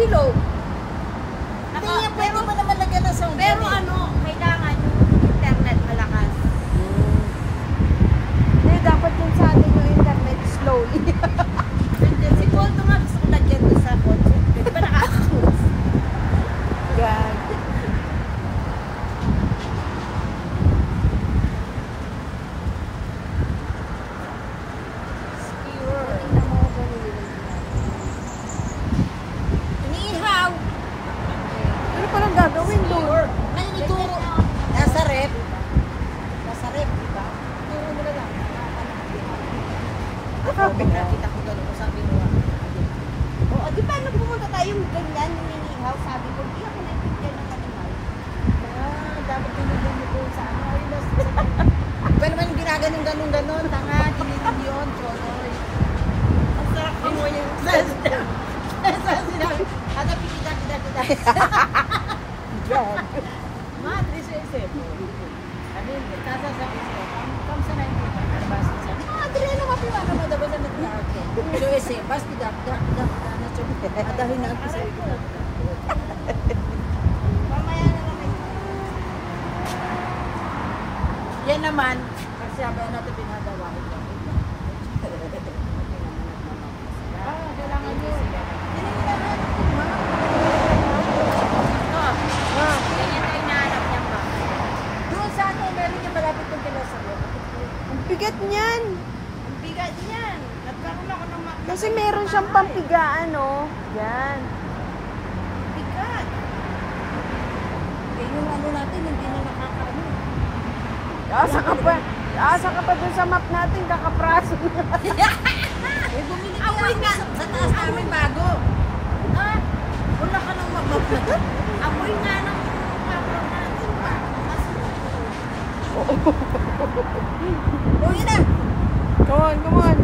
below. Hindi yan, pwede mo naman lagyan ng sound. Pero ano, kailangan yung internet malakas. Hindi, dapat yung sa atin yung internet slowly. Si Poldo nga gusto ko lagyan doon sa kotse. Di ba nakakakus? Gag. Skewer. Tingnan mo kung nililagyan natin. Iniihaw. Ano palang gagawin doon? Ay, ituro. Nasa rep. Nasa rep, di ba? Ituro mo na lang. Nakita ko gano'n ko sabi mo. Oo, di ba nung pumunta tayong ganyan, yung iniihaw, sabi ko, di ako nagbigyan ng animal. Dapat tinulong mo doon sa ano. Ayun na. Iba naman yung ginaganon-ganon-ganon. Tanga, dinilig yun. Choloy. Ang sarap din mo yung Nasa sinabi. Ada pipita-pita-pita. Madre sa isip. Ano yun? Nasa sa isip. Kam sa 90. Karbasin siya. Madre, ano kapiwa na mo? Dapat na nag-arte. So isip. Bas pida-pida-pida. Adahin na ako sa iyo. mamaya na lang. Yan naman. Pag sabi natin pinadawa. Kailangan nyo. Ganyan na inaanap niya ba? Doon sa ano, meron yung malapit ng kilasaryo. Ang bigat niyan. Ang bigat niyan. Nagkaroon ako ng Kasi meron siyang pampigaan, oh. Yan. bigat. Eh, yung ano natin, hindi na nakakaano. Asa ka pa dun sa map natin, kakapraso na. Eh, bumili ka Amoy nga. sa taas namin bago. Ah, Wala ka nang mabab na. amoy nga ng kapro natin pa. O, yun na. Come on, come on.